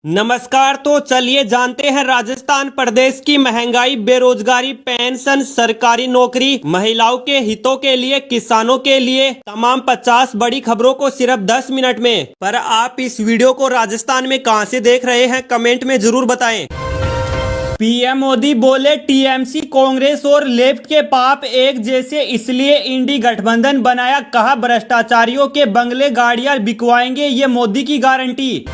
नमस्कार। तो चलिए जानते हैं राजस्थान प्रदेश की महंगाई, बेरोजगारी, पेंशन, सरकारी नौकरी, महिलाओं के हितों के लिए, किसानों के लिए तमाम 50 बड़ी खबरों को सिर्फ 10 मिनट में। पर आप इस वीडियो को राजस्थान में कहां से देख रहे हैं, कमेंट में जरूर बताएं। पीएम मोदी बोले टीएमसी, कांग्रेस और लेफ्ट के पाप एक जैसे, इसलिए इंडी गठबंधन बनाया। कहा भ्रष्टाचारियों के बंगले गाड़ियां बिकवाएंगे, ये मोदी की गारंटी।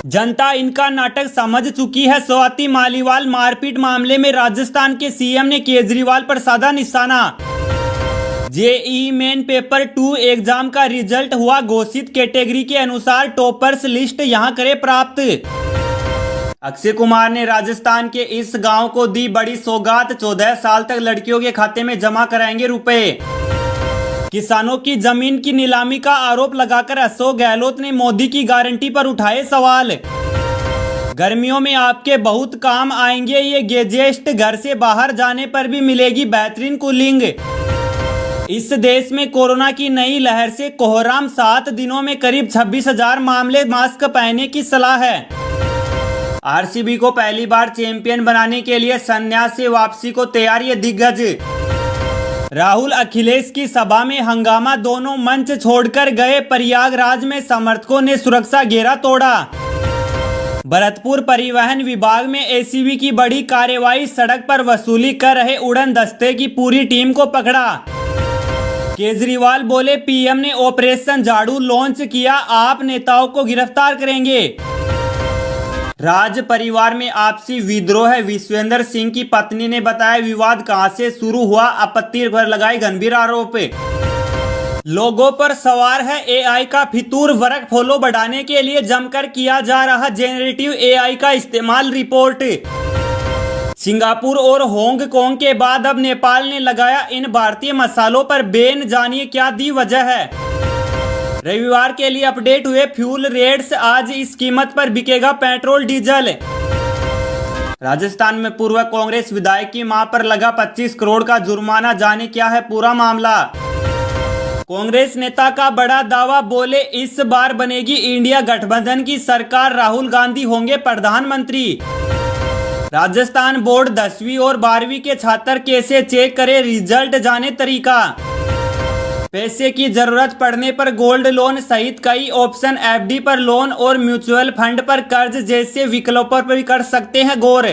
जनता इनका नाटक समझ चुकी है। स्वाति मालीवाल मारपीट मामले में राजस्थान के सीएम ने केजरीवाल पर साधा निशाना। जेईई मेन पेपर 2 एग्जाम का रिजल्ट हुआ घोषित, कैटेगरी के अनुसार टॉपर्स लिस्ट यहां करे प्राप्त। अक्षय कुमार ने राजस्थान के इस गांव को दी बड़ी सौगात, 14 साल तक लड़कियों के खाते में जमा कराएंगे रुपए। किसानों की जमीन की नीलामी का आरोप लगाकर अशोक गहलोत ने मोदी की गारंटी पर उठाए सवाल। गर्मियों में आपके बहुत काम आएंगे ये गैजेट, घर से बाहर जाने पर भी मिलेगी बेहतरीन कूलिंग। इस देश में कोरोना की नई लहर से कोहराम, 7 दिनों में करीब 26,000 मामले, मास्क पहनने की सलाह है। आरसीबी को पहली बार चैंपियन बनाने के लिए संन्यास से वापसी को तैयार ये दिग्गज। राहुल अखिलेश की सभा में हंगामा, दोनों मंच छोड़कर गए। प्रयागराज में समर्थकों ने सुरक्षा घेरा तोड़ा। भरतपुर परिवहन विभाग में एसीबी की बड़ी कार्रवाई, सड़क पर वसूली कर रहे उड़न दस्ते की पूरी टीम को पकड़ा। केजरीवाल बोले पीएम ने ऑपरेशन झाड़ू लॉन्च किया, आप नेताओं को गिरफ्तार करेंगे। राज परिवार में आपसी विद्रोह है, विश्वेंद्र सिंह की पत्नी ने बताया। विवाद कहां से शुरू हुआ, आपत्ति पर लगाए गंभीर आरोप। लोगों पर सवार है एआई का फितूर, वर्क फॉलो बढ़ाने के लिए जमकर किया जा रहा जेनरेटिव एआई का इस्तेमाल, रिपोर्ट। सिंगापुर और हांगकांग के बाद अब नेपाल ने लगाया इन भारतीय मसालों पर बैन, जानिए क्या दी वजह है। रविवार के लिए अपडेट हुए फ्यूल रेट्स, आज इस कीमत पर बिकेगा पेट्रोल डीजल। राजस्थान में पूर्व कांग्रेस विधायक की मां पर लगा 25 करोड़ का जुर्माना, जाने क्या है पूरा मामला। कांग्रेस नेता का बड़ा दावा, बोले इस बार बनेगी इंडिया गठबंधन की सरकार, राहुल गांधी होंगे प्रधानमंत्री। राजस्थान बोर्ड 10वीं और 12वीं के छात्र कैसे चेक करे रिजल्ट, जाने तरीका। पैसे की जरूरत पड़ने पर गोल्ड लोन सहित कई ऑप्शन, एफडी पर लोन और म्यूचुअल फंड पर कर्ज जैसे विकल्पों पर भी कर सकते हैं गौर।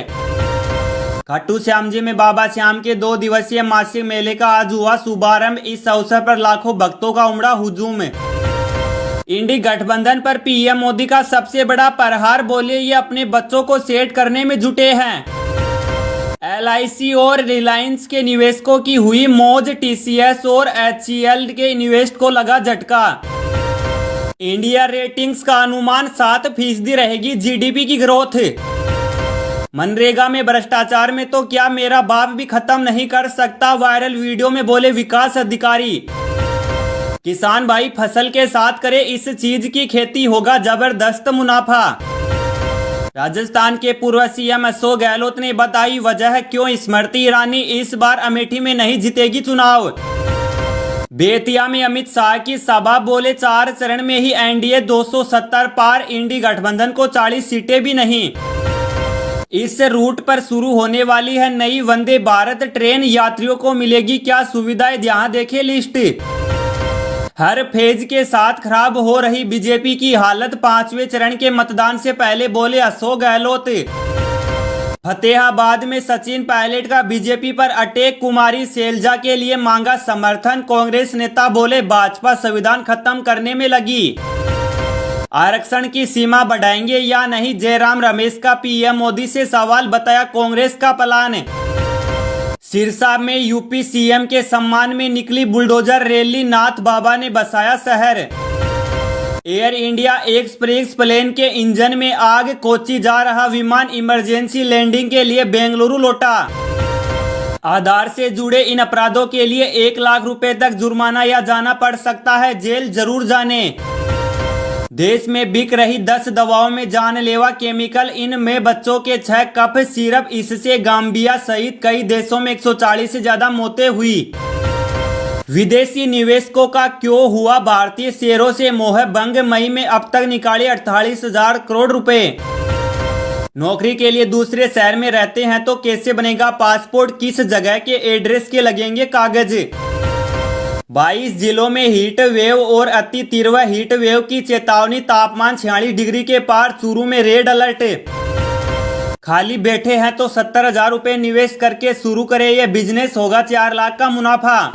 खाटू श्याम जी में बाबा श्याम के 2 दिवसीय मासिक मेले का आज हुआ शुभारंभ। इस अवसर पर लाखों भक्तों का उमड़ा हुजूम। इंडी गठबंधन पर पीएम मोदी का सबसे बड़ा प्रहार, बोले ये अपने बच्चों को सेट करने में जुटे हैं। एलआईसी और रिलायंस के निवेशकों की हुई मौज, टीसीएस और एचसीएल के निवेश को लगा झटका। इंडिया रेटिंग्स का अनुमान 7% रहेगी जीडीपी की ग्रोथ। मनरेगा में भ्रष्टाचार में तो क्या मेरा बाप भी खत्म नहीं कर सकता, वायरल वीडियो में बोले विकास अधिकारी। किसान भाई फसल के साथ करे इस चीज की खेती, होगा जबरदस्त मुनाफा। राजस्थान के पूर्व सीएम अशोक गहलोत ने बताई वजह क्यों स्मृति ईरानी इस बार अमेठी में नहीं जीतेगी चुनाव। बेतिया में अमित शाह की सभा, बोले 4 चरण में ही एनडीए 270 पार, इंडी गठबंधन को 40 सीटें भी नहीं। इस रूट पर शुरू होने वाली है नई वंदे भारत ट्रेन, यात्रियों को मिलेगी क्या सुविधाएं, यहाँ देखे लिस्ट। हर फेज के साथ खराब हो रही बीजेपी की हालत, 5वें चरण के मतदान से पहले बोले अशोक गहलोत। फतेहाबाद में सचिन पायलट का बीजेपी पर अटैक, कुमारी शैलजा के लिए मांगा समर्थन। कांग्रेस नेता बोले भाजपा संविधान खत्म करने में लगी। आरक्षण की सीमा बढ़ाएंगे या नहीं, जयराम रमेश का पीएम मोदी से सवाल, बताया कांग्रेस का प्लान। सिरसा में यूपी सीएम के सम्मान में निकली बुलडोजर रैली, नाथ बाबा ने बसाया शहर। एयर इंडिया एक्सप्रेस प्लेन के इंजन में आग, कोच्चि जा रहा विमान इमरजेंसी लैंडिंग के लिए बेंगलुरु लौटा। आधार से जुड़े इन अपराधों के लिए 1 लाख रुपए तक जुर्माना या जाना पड़ सकता है, जेल जरूर जाने। देश में बिक रही 10 दवाओं में जानलेवा केमिकल, इनमें बच्चों के 6 कफ सिरप, इससे गाम्बिया सहित कई देशों में 140 से ज्यादा मौतें हुई। विदेशी निवेशकों का क्यों हुआ भारतीय शेयरों से मोह भंग, मई में अब तक निकाले 48,000 करोड़ रुपए। नौकरी के लिए दूसरे शहर में रहते हैं तो कैसे बनेगा पासपोर्ट, किस जगह के एड्रेस के लगेंगे कागज। 22 जिलों में हीट वेव और अति तीव्र हीट वेव की चेतावनी, तापमान 46 डिग्री के पार, चूरू में रेड अलर्ट। खाली बैठे हैं तो 70,000 रुपए निवेश करके शुरू करें ये बिजनेस, होगा 4 लाख का मुनाफा।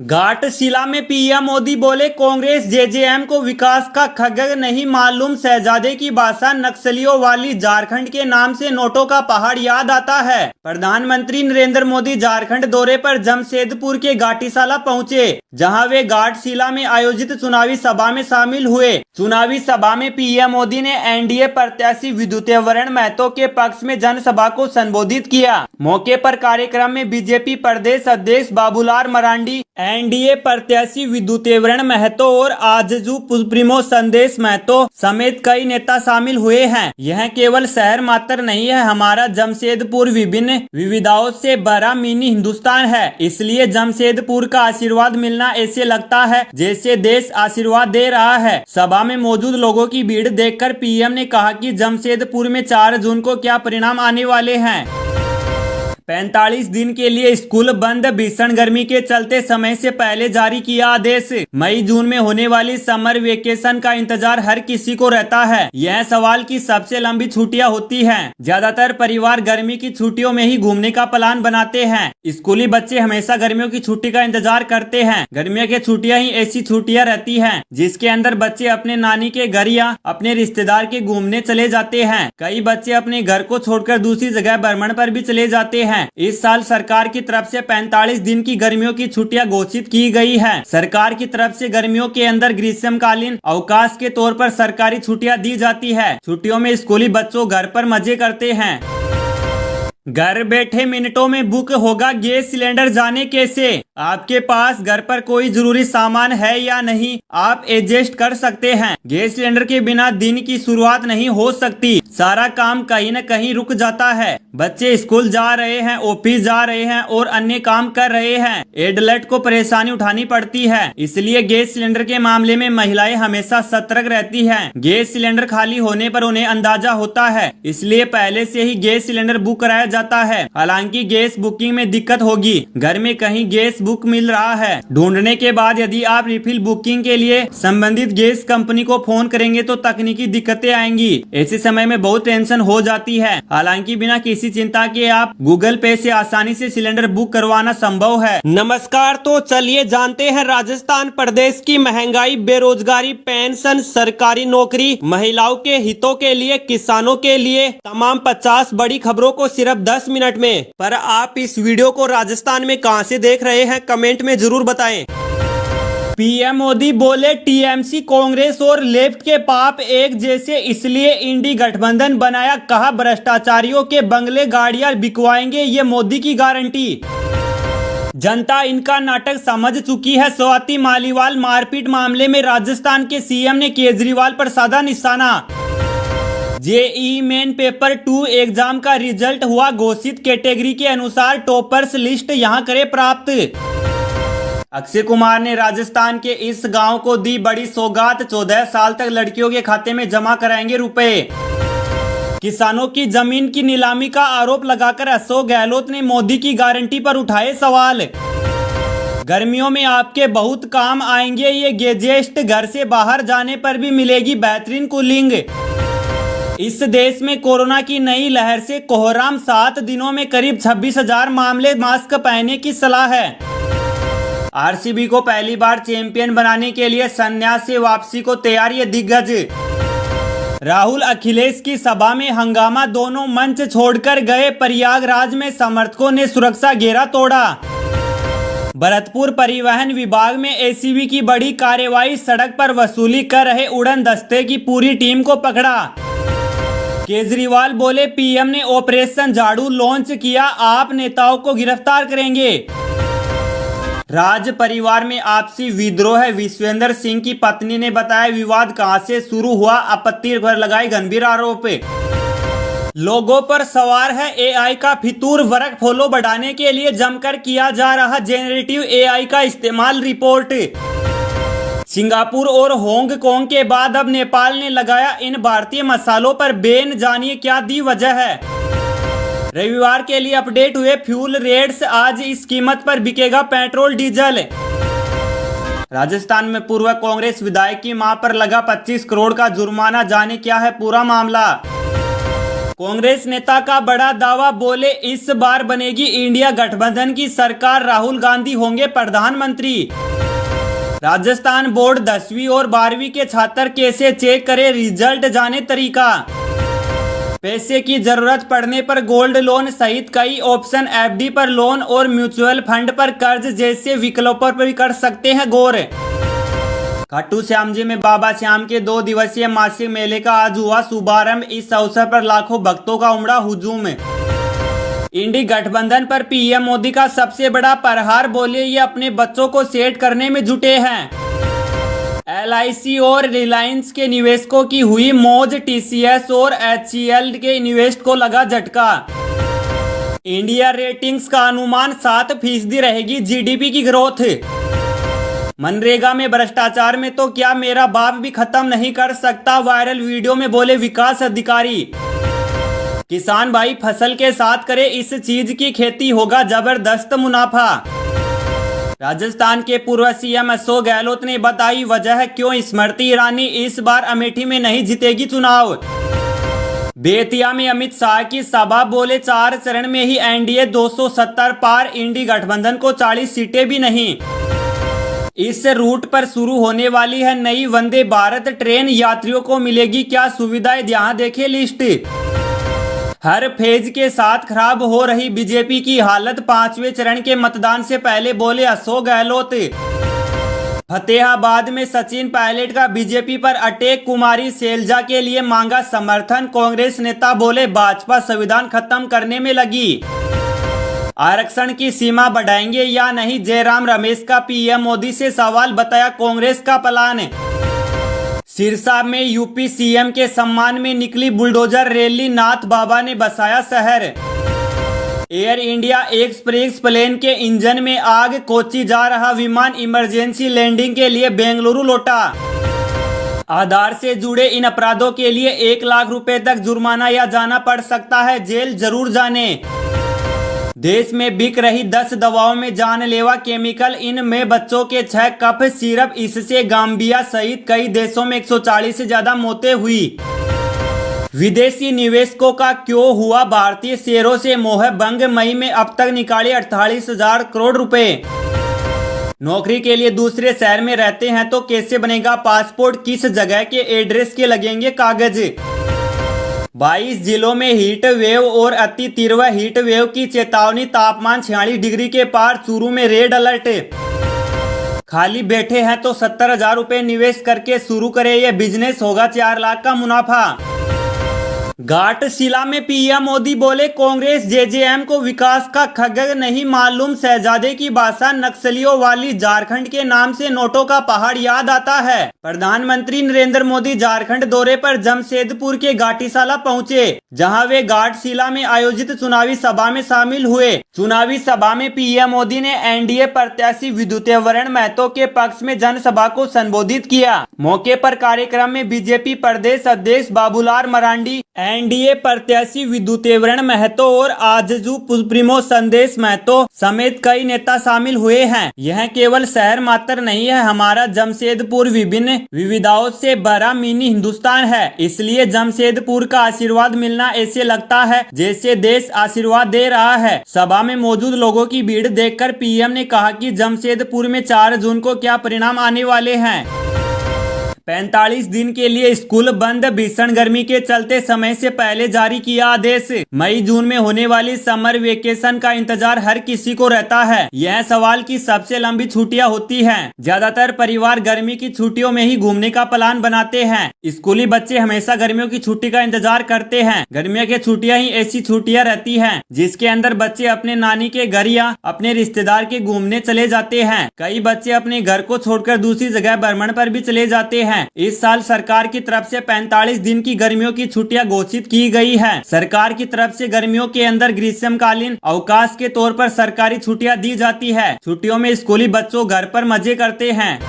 घाटशिला में पीएम मोदी बोले कांग्रेस जेजेएम को विकास का खगग नहीं मालूम। शहजादे की भाषा नक्सलियों वाली, झारखंड के नाम से नोटों का पहाड़ याद आता है। प्रधानमंत्री नरेंद्र मोदी झारखंड दौरे पर जमशेदपुर के घाटीशाला पहुंचे, जहां वे घाटशिला में आयोजित चुनावी सभा में शामिल हुए। चुनावी सभा में पीएम मोदी ने एनडीए प्रत्याशी विद्युतीवरण महतो के पक्ष में जनसभा को संबोधित किया। मौके पर कार्यक्रम में बीजेपी प्रदेश अध्यक्ष बाबूलाल मरांडी, एनडीए प्रत्याशी विद्युतीवरण महतो और आजसू सुप्रीमो संदेश महतो समेत कई नेता शामिल हुए हैं। यह केवल शहर मात्र नहीं है, हमारा जमशेदपुर विभिन्न विविधताओं से भरा मिनी हिंदुस्तान है। इसलिए जमशेदपुर का आशीर्वाद मिलना ऐसे लगता है जैसे देश आशीर्वाद दे रहा है। सभा में मौजूद लोगों की भीड़ देखकर पीएम ने कहा कि जमशेदपुर में 4 जून को क्या परिणाम आने वाले हैं। 45 दिन के लिए स्कूल बंद, भीषण गर्मी के चलते समय से पहले जारी किया आदेश। मई जून में होने वाली समर वेकेशन का इंतजार हर किसी को रहता है। यह सवाल की सबसे लंबी छुट्टियां होती हैं। ज्यादातर परिवार गर्मी की छुट्टियों में ही घूमने का प्लान बनाते हैं। स्कूली बच्चे हमेशा गर्मियों की छुट्टी का इंतजार करते हैं। गर्मियों की छुट्टियां ही ऐसी छुट्टियां रहती हैं जिसके अंदर बच्चे अपने नानी के घर या अपने रिश्तेदार के घूमने चले जाते हैं। कई बच्चे अपने घर को छोड़कर दूसरी जगह भ्रमण पर भी चले जाते हैं। इस साल सरकार की तरफ से 45 दिन की गर्मियों की छुट्टियां घोषित की गई है। सरकार की तरफ से गर्मियों के अंदर ग्रीष्मकालीन अवकाश के तौर पर सरकारी छुट्टियां दी जाती है। छुट्टियों में स्कूली बच्चों घर पर मजे करते हैं। घर बैठे मिनटों में बुक होगा गैस सिलेंडर, जाने कैसे। आपके पास घर पर कोई जरूरी सामान है या नहीं, आप एडजस्ट कर सकते हैं। गैस सिलेंडर के बिना दिन की शुरुआत नहीं हो सकती। सारा काम कहीं न कहीं रुक जाता है। बच्चे स्कूल जा रहे हैं, ऑफिस जा रहे हैं और अन्य काम कर रहे हैं। एडल्ट को परेशानी उठानी पड़ती है। इसलिए गैस सिलेंडर के मामले में महिलाएं हमेशा सतर्क रहती हैं। गैस सिलेंडर खाली होने पर उन्हें अंदाजा होता है, इसलिए पहले से ही गैस सिलेंडर बुक कराया जाता है। हालांकि गैस बुकिंग में दिक्कत होगी। घर में कहीं गैस बुक मिल रहा है, ढूंढने के बाद यदि आप रिफिल बुकिंग के लिए संबंधित गैस कंपनी को फोन करेंगे तो तकनीकी दिक्कतें आएंगी। ऐसे समय में बहुत टेंशन हो जाती है। हालांकि बिना किसी चिंता के आप गूगल पे से आसानी से सिलेंडर बुक करवाना संभव है। नमस्कार, तो चलिए जानते हैं राजस्थान प्रदेश की महंगाई, बेरोजगारी, पेंशन, सरकारी नौकरी, महिलाओं के हितों के लिए, किसानों के लिए तमाम 50 बड़ी खबरों को सिर्फ 10 मिनट में। पर आप इस वीडियो को राजस्थान में कहां से देख रहे हैं, कमेंट में जरूर बताएं। पीएम मोदी बोले टीएमसी कांग्रेस और लेफ्ट के पाप एक जैसे, इसलिए इंडी गठबंधन बनाया। कहा भ्रष्टाचारियों के बंगले गाड़ियां बिकवाएंगे, ये मोदी की गारंटी। जनता इनका नाटक समझ चुकी है। स्वाति मालीवाल मारपीट मामले में राजस्थान के सीएम ने केजरीवाल पर साधा निशाना। जेईई मेन पेपर 2 एग्जाम का रिजल्ट हुआ घोषित। कैटेगरी के अनुसार टॉपर्स लिस्ट यहां करे प्राप्त। अक्षय कुमार ने राजस्थान के इस गांव को दी बड़ी सौगात, 14 साल तक लड़कियों के खाते में जमा कराएंगे रुपए। किसानों की जमीन की नीलामी का आरोप लगाकर अशोक गहलोत ने मोदी की गारंटी पर उठाए सवाल। गर्मियों में आपके बहुत काम आएंगे ये गैजेट, घर से बाहर जाने पर भी मिलेगी बेहतरीन कूलिंग। इस देश में कोरोना की नई लहर से कोहराम, 7 दिनों में करीब 26,000 मामले, मास्क पहनने की सलाह है। आरसीबी को पहली बार चैंपियन बनाने के लिए संन्यास से वापसी को तैयार ये दिग्गज। राहुल अखिलेश की सभा में हंगामा, दोनों मंच छोड़कर गए। प्रयागराज में समर्थकों ने सुरक्षा घेरा तोड़ा। भरतपुर परिवहन विभाग में एसीबी की बड़ी कार्रवाई, सड़क पर वसूली कर रहे उड़न दस्ते की पूरी टीम को पकड़ा। केजरीवाल बोले पीएम ने ऑपरेशन झाड़ू लॉन्च किया, आप नेताओं को गिरफ्तार करेंगे। राज परिवार में आपसी विद्रोह है, विश्वेंद्र सिंह की पत्नी ने बताया। विवाद कहां से शुरू हुआ, आपत्ति पर लगाए गंभीर आरोप। लोगों पर सवार है एआई का फितूर। वर्क फॉलो बढ़ाने के लिए जमकर किया जा रहा जेनरेटिव एआई का इस्तेमाल। रिपोर्ट। सिंगापुर और हांगकांग के बाद अब नेपाल ने लगाया इन भारतीय मसालों पर बैन। जानिए क्या दी वजह है। रविवार के लिए अपडेट हुए फ्यूल रेट्स। आज इस कीमत पर बिकेगा पेट्रोल डीजल। राजस्थान में पूर्व कांग्रेस विधायक की मां पर लगा 25 करोड़ का जुर्माना। जाने क्या है पूरा मामला। कांग्रेस नेता का बड़ा दावा, बोले इस बार बनेगी इंडिया गठबंधन की सरकार, राहुल गांधी होंगे प्रधानमंत्री। राजस्थान बोर्ड 10वीं और 12वीं के छात्र कैसे चेक करें रिजल्ट, जाने तरीका। पैसे की जरूरत पड़ने पर गोल्ड लोन सहित कई ऑप्शन, एफडी पर लोन और म्यूचुअल फंड पर कर्ज जैसे विकल्पों पर भी कर सकते हैं गौर। खाटू श्याम जी में बाबा श्याम के 2 दिवसीय मासिक मेले का आज हुआ शुभारंभ। इस अवसर पर लाखों भक्तों का उमड़ा हुजूम। इंडी गठबंधन पर पीएम मोदी का सबसे बड़ा प्रहार, बोले ये अपने बच्चों को सेट करने में जुटे हैं। एलआईसी और रिलायंस के निवेशकों की हुई मौज, टीसीएस और एचसीएल के निवेश को लगा झटका। इंडिया रेटिंग्स का अनुमान 7% रहेगी जीडीपी की ग्रोथ। मनरेगा में भ्रष्टाचार में तो क्या मेरा बाप भी खत्म नहीं कर सकता, वायरल वीडियो में बोले विकास अधिकारी। किसान भाई फसल के साथ करे इस चीज की खेती, होगा जबरदस्त मुनाफा। राजस्थान के पूर्व सीएम अशोक गहलोत ने बताई वजह क्यों स्मृति ईरानी इस बार अमेठी में नहीं जीतेगी चुनाव। बेतिया में अमित शाह की सभा, बोले 4 चरण में ही एनडीए 270 पार, इंडी गठबंधन को 40 सीटें भी नहीं। इस रूट पर शुरू होने वाली है नई वंदे भारत ट्रेन, यात्रियों को मिलेगी क्या सुविधाएं, यहाँ देखें लिस्ट। हर फेज के साथ खराब हो रही बीजेपी की हालत, 5वें चरण के मतदान से पहले बोले अशोक गहलोत। फतेहाबाद में सचिन पायलट का बीजेपी पर अटैक, कुमारी शैलजा के लिए मांगा समर्थन। कांग्रेस नेता बोले भाजपा संविधान खत्म करने में लगी। आरक्षण की सीमा बढ़ाएंगे या नहीं, जयराम रमेश का पीएम मोदी से सवाल, बताया कांग्रेस का प्लान। सिरसा में यूपी सीएम के सम्मान में निकली बुलडोजर रैली, नाथ बाबा ने बसाया शहर। एयर इंडिया एक्सप्रेस प्लेन के इंजन में आग, कोच्चि जा रहा विमान इमरजेंसी लैंडिंग के लिए बेंगलुरु लौटा। आधार से जुड़े इन अपराधों के लिए 1 लाख रुपए तक जुर्माना या जाना पड़ सकता है जेल, जरूर जाने। देश में बिक रही 10 दवाओं में जानलेवा केमिकल, इनमें बच्चों के 6 कफ सिरप, इससे गाम्बिया सहित कई देशों में 140 से ज्यादा मौतें हुई। विदेशी निवेशकों का क्यों हुआ भारतीय शेयरों से मोह भंग, मई में अब तक निकाले 48,000 करोड़ रुपए। नौकरी के लिए दूसरे शहर में रहते हैं तो कैसे बनेगा पासपोर्ट, किस जगह के एड्रेस के लगेंगे कागज। 22 जिलों में हीट वेव और अति तीव्र हीट वेव की चेतावनी, तापमान 46 डिग्री के पार, चूरू में रेड अलर्ट। खाली बैठे हैं तो 70,000 रुपए निवेश करके शुरू करें ये बिजनेस, होगा 4 लाख का मुनाफा। घाटशिला में पीएम मोदी बोले कांग्रेस जेजेएम को विकास का खगग नहीं मालूम, शहजादे की भाषा नक्सलियों वाली, झारखंड के नाम से नोटों का पहाड़ याद आता है। प्रधानमंत्री नरेंद्र मोदी झारखंड दौरे पर जमशेदपुर के घाटीशाला पहुंचे, जहां वे घाटशिला में आयोजित चुनावी सभा में शामिल हुए। चुनावी सभा में पीएम मोदी ने एनडीए प्रत्याशी विद्युतीवरण महतो के पक्ष में जनसभा को संबोधित किया। मौके पर कार्यक्रम में बीजेपी प्रदेश अध्यक्ष बाबूलाल मरांडी, एनडीए प्रत्याशी विद्युतीवरण महतो और आजसू सुप्रीमो संदेश महतो समेत कई नेता शामिल हुए हैं। यह केवल शहर मात्र नहीं है, हमारा जमशेदपुर विभिन्न विविधताओं से भरा मिनी हिंदुस्तान है, इसलिए जमशेदपुर का आशीर्वाद मिलना ऐसे लगता है जैसे देश आशीर्वाद दे रहा है। सभा में मौजूद लोगों की भीड़ देखकर पीएम ने कहा कि जमशेदपुर में 4 जून को क्या परिणाम आने वाले हैं। 45 दिन के लिए स्कूल बंद, भीषण गर्मी के चलते समय से पहले जारी किया आदेश। मई जून में होने वाली समर वेकेशन का इंतजार हर किसी को रहता है। यह सवाल की सबसे लंबी छुट्टियां होती हैं। ज्यादातर परिवार गर्मी की छुट्टियों में ही घूमने का प्लान बनाते हैं। स्कूली बच्चे हमेशा गर्मियों की छुट्टी का इंतजार करते हैं। गर्मियों की छुट्टियां ही ऐसी छुट्टियां रहती हैं जिसके अंदर बच्चे अपने नानी के घर या अपने रिश्तेदार के घूमने चले जाते हैं। कई बच्चे अपने घर को छोड़कर दूसरी जगह भ्रमण पर भी चले जाते हैं। हैं। इस साल सरकार की तरफ से 45 दिन की गर्मियों की छुट्टियां घोषित की गई है। सरकार की तरफ से गर्मियों के अंदर ग्रीष्मकालीन अवकाश के तौर पर सरकारी छुट्टियां दी जाती है। छुट्टियों में स्कूली बच्चों घर पर मजे करते हैं।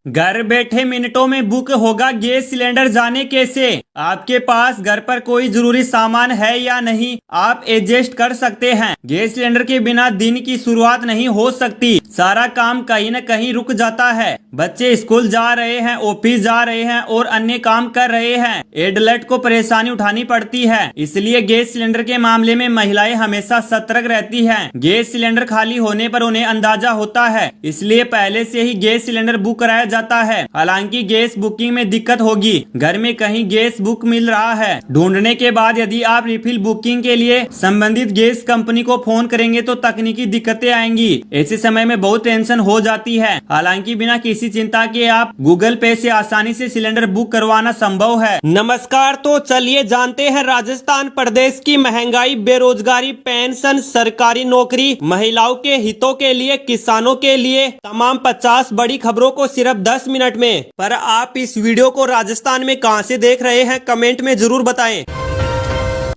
घर बैठे मिनटों में बुक होगा गैस सिलेंडर। जाने कैसे? आपके पास घर पर कोई जरूरी सामान है या नहीं, आप एडजस्ट कर सकते हैं। गैस सिलेंडर के बिना दिन की शुरुआत नहीं हो सकती। सारा काम कहीं न कहीं रुक जाता है। बच्चे स्कूल जा रहे हैं, ऑफिस जा रहे हैं और अन्य काम कर रहे हैं। एडल्ट को परेशानी उठानी पड़ती है। इसलिए गैस सिलेंडर के मामले में महिलाएं हमेशा सतर्क रहती हैं। गैस सिलेंडर खाली होने पर उन्हें अंदाजा होता है, इसलिए पहले से ही गैस सिलेंडर बुक कराया जाता है। हालांकि गैस बुकिंग में दिक्कत होगी। घर में कहीं गैस बुक मिल रहा है, ढूंढने के बाद यदि आप रिफिल बुकिंग के लिए संबंधित गैस कंपनी को फोन करेंगे तो तकनीकी दिक्कतें आएंगी। ऐसे समय में बहुत टेंशन हो जाती है। हालांकि बिना किसी चिंता के आप गूगल पे से आसानी से सिलेंडर बुक करवाना संभव है। नमस्कार, तो चलिए जानते हैं राजस्थान प्रदेश की महंगाई, बेरोजगारी, पेंशन, सरकारी नौकरी, महिलाओं के हितों के लिए, किसानों के लिए तमाम 50 बड़ी खबरों को सिर्फ 10 मिनट में। पर आप इस वीडियो को राजस्थान में कहां से देख रहे हैं, कमेंट में जरूर बताएं।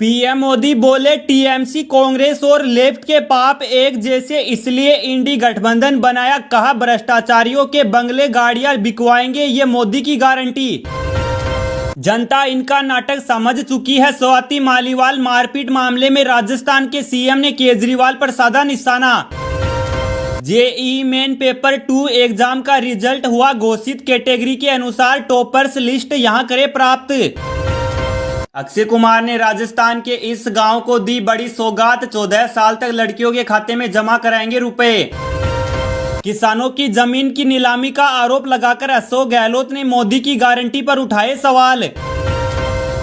पीएम मोदी बोले टीएमसी कांग्रेस और लेफ्ट के पाप एक जैसे, इसलिए इंडी गठबंधन बनाया। कहा भ्रष्टाचारियों के बंगले गाड़ियां बिकवाएंगे, ये मोदी की गारंटी। जनता इनका नाटक समझ चुकी है। स्वाति मालीवाल मारपीट मामले में राजस्थान के सीएम ने केजरीवाल पर साधा निशाना। जेईई मेन पेपर 2 एग्जाम का रिजल्ट हुआ घोषित। कैटेगरी के अनुसार टॉपर्स लिस्ट यहां करे प्राप्त। अक्षय कुमार ने राजस्थान के इस गांव को दी बड़ी सौगात। 14 साल तक लड़कियों के खाते में जमा कराएंगे रुपए। किसानों की जमीन की नीलामी का आरोप लगाकर अशोक गहलोत ने मोदी की गारंटी पर उठाए सवाल।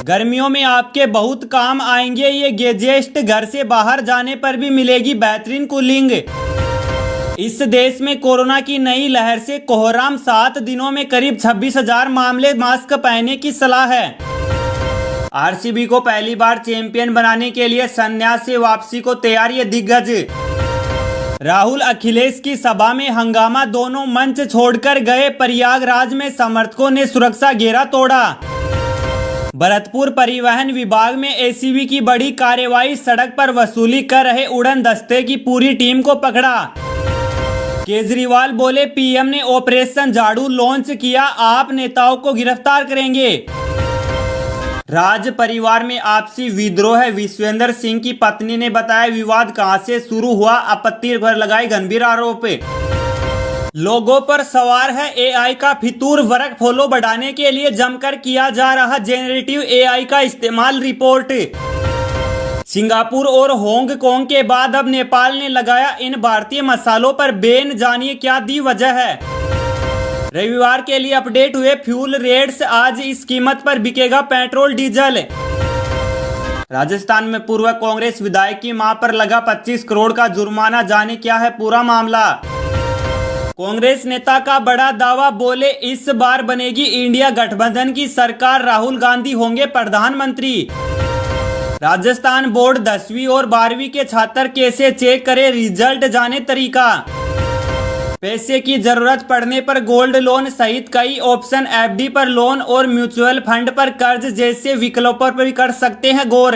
गर्मियों में आपके बहुत काम आएंगे ये गैजेट, घर से बाहर जाने पर भी मिलेगी बेहतरीन कूलिंग। इस देश में कोरोना की नई लहर से कोहराम, 7 दिनों में करीब 26,000 मामले। मास्क पहनने की सलाह है। आरसीबी को पहली बार चैंपियन बनाने के लिए संन्यास से वापसी को तैयार ये दिग्गज। राहुल अखिलेश की सभा में हंगामा, दोनों मंच छोड़कर गए। प्रयागराज में समर्थकों ने सुरक्षा घेरा तोड़ा। भरतपुर परिवहन विभाग में एसीबी की बड़ी कार्रवाई, सड़क पर वसूली कर रहे उड़न दस्ते की पूरी टीम को पकड़ा। केजरीवाल बोले पीएम ने ऑपरेशन झाड़ू लॉन्च किया, आप नेताओं को गिरफ्तार करेंगे। राज परिवार में आपसी विद्रोह है, विश्वेंद्र सिंह की पत्नी ने बताया। विवाद कहां से शुरू हुआ, आपत्ति पर लगाए गंभीर आरोप। लोगों पर सवार है एआई का फितूर, वर्क फॉलो बढ़ाने के लिए जमकर किया जा रहा जेनरेटिव एआई का इस्तेमाल। रिपोर्ट। सिंगापुर और हांगकांग के बाद अब नेपाल ने लगाया इन भारतीय मसालों पर बैन। जानिए क्या दी वजह है। रविवार के लिए अपडेट हुए फ्यूल रेट्स, आज इस कीमत पर बिकेगा पेट्रोल डीजल। राजस्थान में पूर्व कांग्रेस विधायक की मां पर लगा 25 करोड़ का जुर्माना, जाने क्या है पूरा मामला। कांग्रेस नेता का बड़ा दावा, बोले इस बार बनेगी इंडिया गठबंधन की सरकार, राहुल गांधी होंगे प्रधानमंत्री। राजस्थान बोर्ड 10वीं और 12वीं के छात्र कैसे चेक करे रिजल्ट, जाने तरीका। पैसे की जरूरत पड़ने पर गोल्ड लोन सहित कई ऑप्शन, एफडी पर लोन और म्यूचुअल फंड पर कर्ज जैसे विकल्पों पर भी कर सकते हैं गौर।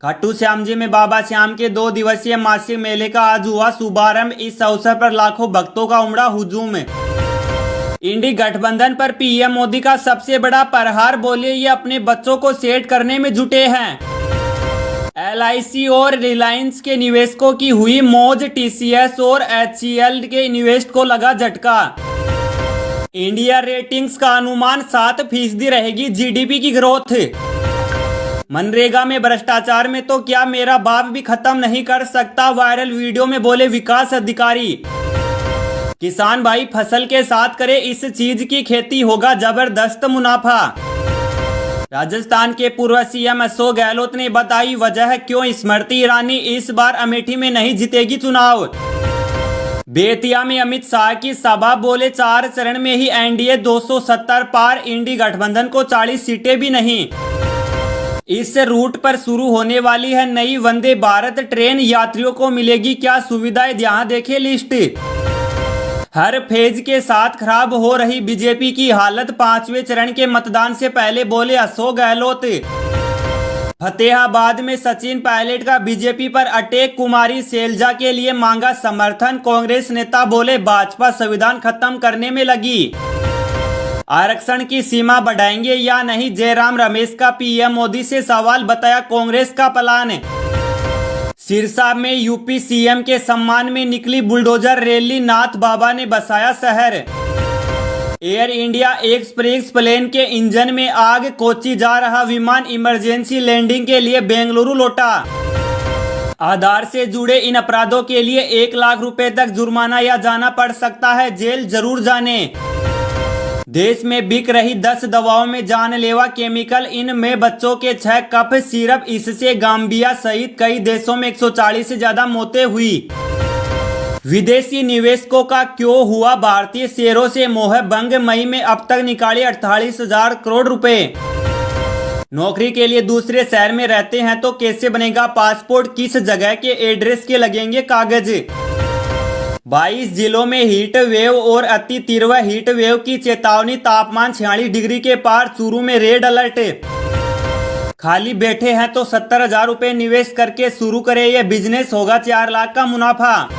खाटू श्याम जी में बाबा श्याम के 2 दिवसीय मासिक मेले का आज हुआ शुभारंभ। इस अवसर पर लाखों भक्तों का उमड़ा हुजूम। इंडी गठबंधन पर पीएम मोदी का सबसे बड़ा प्रहार, बोले ये अपने बच्चों को सेट करने में जुटे हैं। एलआईसी और रिलायंस के निवेशकों की हुई मौज, टीसीएस और एचसीएल के निवेश को लगा झटका। इंडिया रेटिंग्स का अनुमान 7% रहेगी जीडीपी की ग्रोथ। मनरेगा में भ्रष्टाचार में तो क्या मेरा बाप भी खत्म नहीं कर सकता, वायरल वीडियो में बोले विकास अधिकारी। किसान भाई फसल के साथ करे इस चीज की खेती, होगा जबरदस्त मुनाफा। राजस्थान के पूर्व सीएम अशोक गहलोत ने बताई वजह क्यों स्मृति ईरानी इस बार अमेठी में नहीं जीतेगी चुनाव। बेतिया में अमित शाह की सभा, बोले 4 चरण में ही एनडीए 270 पार, इंडी गठबंधन को 40 सीटें भी नहीं। इस रूट पर शुरू होने वाली है नई वंदे भारत ट्रेन, यात्रियों को मिलेगी क्या सुविधाएं, यहाँ देखें लिस्ट। हर फेज के साथ खराब हो रही बीजेपी की हालत, 5वें चरण के मतदान से पहले बोले अशोक गहलोत। फतेहाबाद में सचिन पायलट का बीजेपी पर अटैक, कुमारी शैलजा के लिए मांगा समर्थन। कांग्रेस नेता बोले भाजपा संविधान खत्म करने में लगी। आरक्षण की सीमा बढ़ाएंगे या नहीं, जयराम रमेश का पीएम मोदी से सवाल, बताया कांग्रेस का प्लान। सिरसा में यूपी सीएम के सम्मान में निकली बुलडोजर रैली, नाथ बाबा ने बसाया शहर। एयर इंडिया एक्सप्रेस प्लेन के इंजन में आग, कोच्चि जा रहा विमान इमरजेंसी लैंडिंग के लिए बेंगलुरु लौटा। आधार से जुड़े इन अपराधों के लिए 1 लाख रुपए तक जुर्माना या जाना पड़ सकता है, जेल जरूर जाने। देश में बिक रही 10 दवाओं में जानलेवा केमिकल, इनमें बच्चों के 6 कफ सिरप, इससे गाम्बिया सहित कई देशों में 140 से ज्यादा मौतें हुई। विदेशी निवेशकों का क्यों हुआ भारतीय शेयरों से मोह भंग, मई में अब तक निकाले 48,000 करोड़ रुपए। नौकरी के लिए दूसरे शहर में रहते हैं तो कैसे बनेगा पासपोर्ट, किस जगह के एड्रेस के लगेंगे कागज। 22 जिलों में हीट वेव और अति तीव्र हीट वेव की चेतावनी, तापमान 46 डिग्री के पार, चूरू में रेड अलर्ट। खाली बैठे हैं तो 70,000 रुपए निवेश करके शुरू करें, यह बिजनेस होगा 4 लाख का मुनाफा।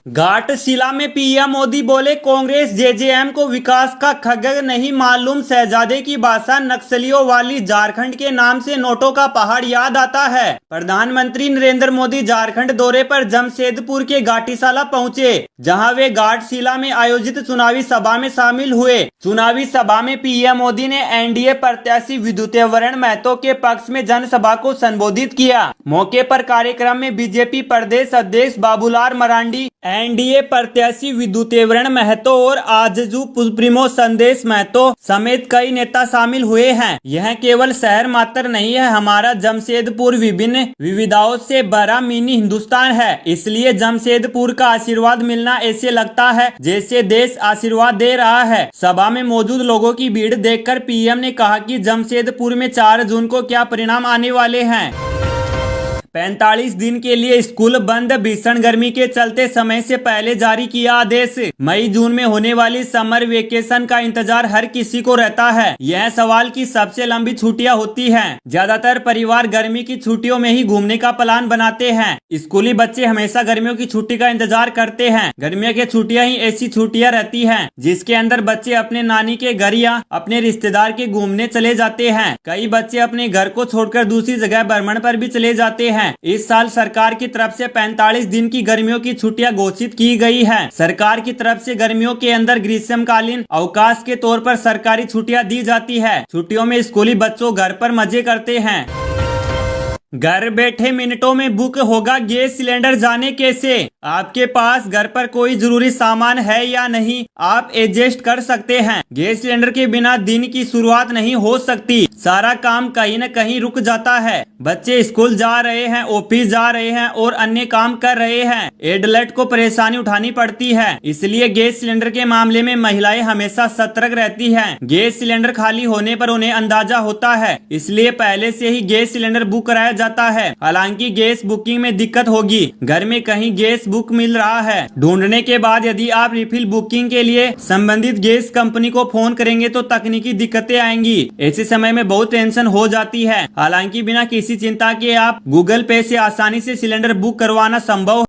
घाटशिला में पीएम मोदी बोले कांग्रेस जेजेएम को विकास का खगग नहीं मालूम, शहजादे की भाषा नक्सलियों वाली, झारखंड के नाम से नोटों का पहाड़ याद आता है। प्रधानमंत्री नरेंद्र मोदी झारखंड दौरे पर जमशेदपुर के घाटीशाला पहुंचे, जहां वे घाटशिला में आयोजित चुनावी सभा में शामिल हुए। चुनावी सभा में पीएम मोदी ने एनडीए प्रत्याशी विद्युतीवरण महतो के पक्ष में जनसभा को संबोधित किया। मौके पर कार्यक्रम में बीजेपी प्रदेश अध्यक्ष बाबूलाल मरांडी, एनडीए प्रत्याशी विद्युतीवरण महतो और आजसू सुप्रीमो संदेश महतो समेत कई नेता शामिल हुए हैं। यह केवल शहर मात्र नहीं है, हमारा जमशेदपुर विभिन्न विविधताओं से भरा मिनी हिंदुस्तान है, इसलिए जमशेदपुर का आशीर्वाद मिलना ऐसे लगता है जैसे देश आशीर्वाद दे रहा है। सभा में मौजूद लोगों की भीड़ देखकर पीएम ने कहा कि जमशेदपुर में 4 जून को क्या परिणाम आने वाले हैं। 45 दिन के लिए स्कूल बंद, भीषण गर्मी के चलते समय से पहले जारी किया आदेश। मई जून में होने वाली समर वेकेशन का इंतजार हर किसी को रहता है। यह सवाल की सबसे लंबी छुट्टियां होती हैं। ज्यादातर परिवार गर्मी की छुट्टियों में ही घूमने का प्लान बनाते हैं। स्कूली बच्चे हमेशा गर्मियों की छुट्टी का इंतजार करते हैं। गर्मियों की छुट्टियां ही ऐसी छुट्टियां रहती हैं जिसके अंदर बच्चे अपने नानी के घर या अपने रिश्तेदार के घूमने चले जाते हैं। कई बच्चे अपने घर को छोड़कर दूसरी जगह भ्रमण पर भी चले जाते हैं। इस साल सरकार की तरफ से 45 दिन की गर्मियों की छुट्टियां घोषित की गई है। सरकार की तरफ से गर्मियों के अंदर ग्रीष्मकालीन अवकाश के तौर पर सरकारी छुट्टियां दी जाती है। छुट्टियों में स्कूली बच्चों घर पर मजे करते हैं। घर बैठे मिनटों में बुक होगा गैस सिलेंडर, जाने कैसे। आपके पास घर पर कोई जरूरी सामान है या नहीं, आप एडजस्ट कर सकते हैं। गैस सिलेंडर के बिना दिन की शुरुआत नहीं हो सकती। सारा काम कहीं न कहीं रुक जाता है। बच्चे स्कूल जा रहे हैं, ऑफिस जा रहे हैं और अन्य काम कर रहे हैं। एडल्ट को परेशानी उठानी पड़ती है, इसलिए गैस सिलेंडर के मामले में महिलाएं हमेशा सतर्क रहती हैं। गैस सिलेंडर खाली होने पर उन्हें अंदाजा होता है, इसलिए पहले से ही गैस सिलेंडर बुक कराया जाता है। हालांकि गैस बुकिंग में दिक्कत होगी। घर में कहीं गैस बुक मिल रहा है, ढूंढने के बाद यदि आप रिफिल बुकिंग के लिए संबंधित गैस कंपनी को फोन करेंगे तो तकनीकी दिक्कतें आएंगी। ऐसे समय में बहुत टेंशन हो जाती है। हालांकि बिना किसी चिंता के आप गूगल पे से आसानी से सिलेंडर बुक करवाना संभव